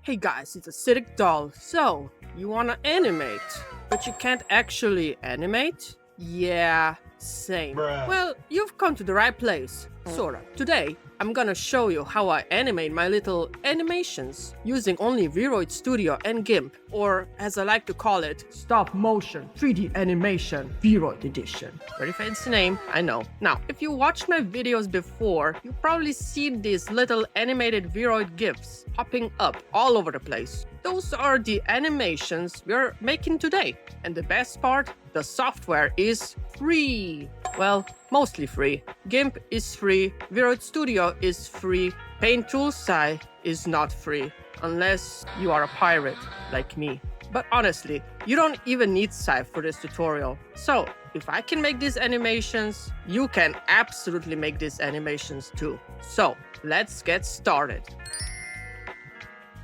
Hey guys, it's Acidic Doll. So, you wanna animate, but you can't actually animate? Yeah, same. Bruh. Well, you've come to the right place. Sorta. Today, I'm gonna show you how I animate my little animations using only VRoid Studio and GIMP, or as I like to call it, Stop Motion 3D Animation VRoid Edition. Very fancy name, I know. Now, if you watched my videos before, you've probably seen these little animated VRoid GIFs popping up all over the place. Those are the animations we're making today. And the best part, the software is free. Well, mostly free. GIMP is free, VRoid Studio is free, Paint Toolsci is not free, unless you are a pirate like me. But honestly, you don't even need Sci for this tutorial. So, if I can make these animations, you can absolutely make these animations too. So, let's get started.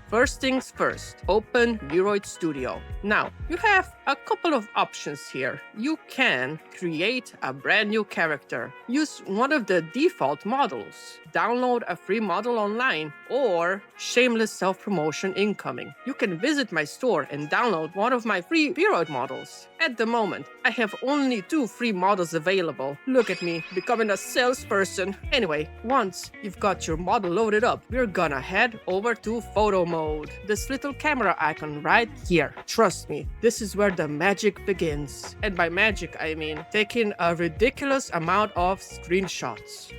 First things first, open VRoid Studio. Now, you have a couple of options here. You can create a brand new character, use one of the default models, download a free model online, or shameless self-promotion incoming. You can visit my store and download one of my free VRoid models. At the moment, I have only 2 free models available. Look at me, becoming a salesperson. Anyway, once you've got your model loaded up, we're gonna head over to photo mode. This little camera icon right here. Trust me, this is where the magic begins. And by magic, I mean taking a ridiculous amount of screenshots.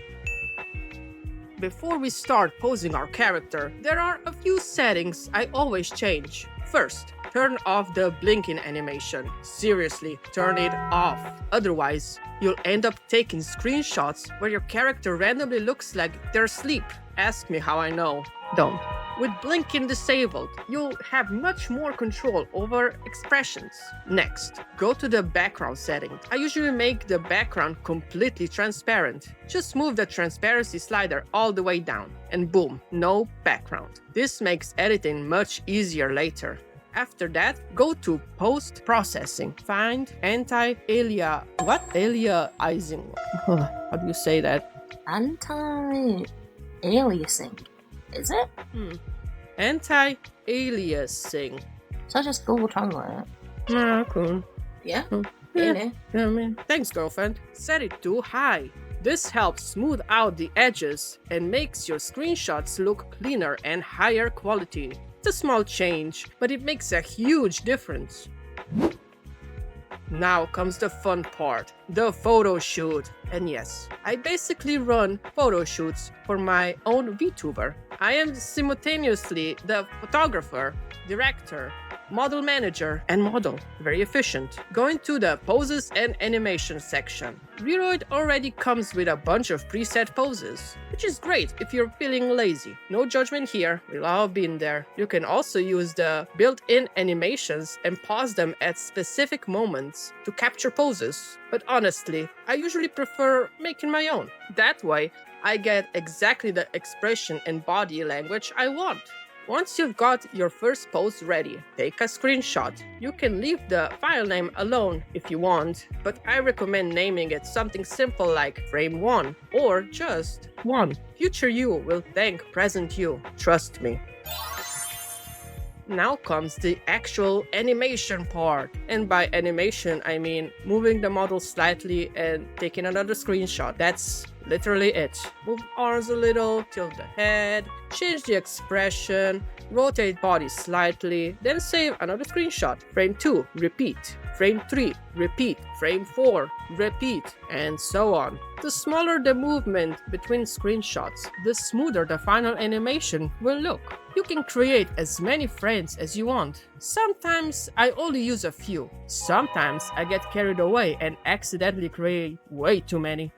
Before we start posing our character, there are a few settings I always change. First, turn off the blinking animation. Seriously, turn it off. Otherwise, you'll end up taking screenshots where your character randomly looks like they're asleep. Ask me how I know. Don't. With blinking disabled, you'll have much more control over expressions. Next, go to the background setting. I usually make the background completely transparent. Just move the transparency slider all the way down, and boom, no background. This makes editing much easier later. After that, go to post-processing. Find anti-aliasing. What? Aliasing. How do you say that? Anti-aliasing. Is it? Anti-aliasing. So I just Google Translate. Ah, cool. Yeah? Yeah, man. Thanks, girlfriend. Set it to high. This helps smooth out the edges and makes your screenshots look cleaner and higher quality. It's a small change, but it makes a huge difference. Now comes the fun part, the photo shoot. And yes, I basically run photo shoots for my own VTuber. I am simultaneously the photographer, director, model manager, and model. Very efficient. Going to the poses and animation section. VRoid already comes with a bunch of preset poses, which is great if you're feeling lazy. No judgment here, we've all been there. You can also use the built-in animations and pause them at specific moments to capture poses. But honestly, I usually prefer making my own. That way, I get exactly the expression and body language I want. Once you've got your first pose ready, take a screenshot. You can leave the file name alone if you want, but I recommend naming it something simple like frame 1 or just 1. Future you will thank present you, trust me. Now comes the actual animation part. And by animation, I mean moving the model slightly and taking another screenshot. That's literally it. Move arms a little, tilt the head, change the expression, rotate body slightly, then save another screenshot. Frame 2, repeat. Frame 3, repeat. Frame 4, repeat, and so on. The smaller the movement between screenshots, the smoother the final animation will look. You can create as many frames as you want. Sometimes I only use a few. Sometimes I get carried away and accidentally create way too many.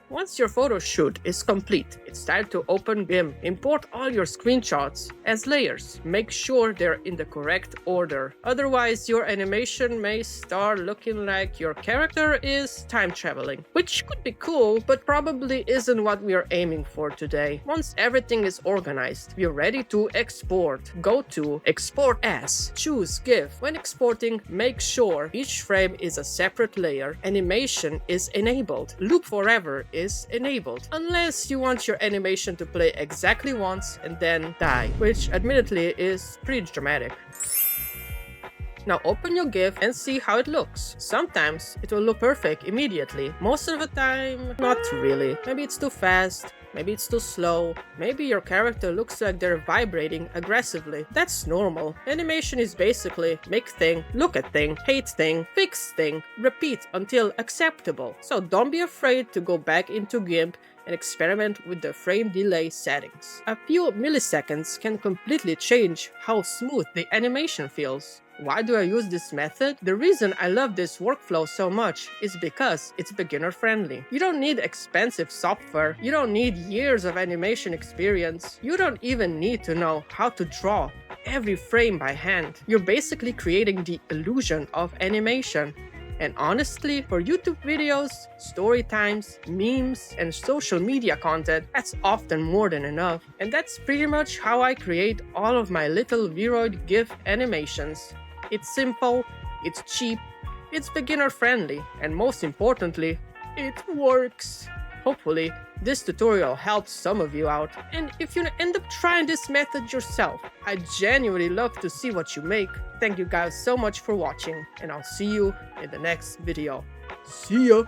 Once your photo shoot is complete, it's time to open GIMP. Import all your screenshots as layers. Make sure they're in the correct order. Otherwise, your animation may start looking like your character is time traveling, which could be cool, but probably isn't what we are aiming for today. Once everything is organized, we're ready to export. Go to Export As. Choose GIF. When exporting, make sure each frame is a separate layer. Animation is enabled. Loop Forever is enabled. Unless you want your animation to play exactly once and then die, which admittedly is pretty dramatic. Now open your GIF and see how it looks. Sometimes it will look perfect immediately. Most of the time, not really. Maybe it's too fast, maybe it's too slow, maybe your character looks like they're vibrating aggressively. That's normal. Animation is basically make thing, look at thing, hate thing, fix thing, repeat until acceptable. So don't be afraid to go back into GIMP and experiment with the frame delay settings. A few milliseconds can completely change how smooth the animation feels. Why do I use this method? The reason I love this workflow so much is because it's beginner friendly. You don't need expensive software, you don't need years of animation experience, you don't even need to know how to draw every frame by hand. You're basically creating the illusion of animation. And honestly, for YouTube videos, story times, memes, and social media content, that's often more than enough. And that's pretty much how I create all of my little VRoid GIF animations. It's simple, it's cheap, it's beginner friendly, and most importantly, it works. Hopefully, this tutorial helps some of you out, and if you end up trying this method yourself, I genuinely love to see what you make. Thank you guys so much for watching, and I'll see you in the next video. See ya!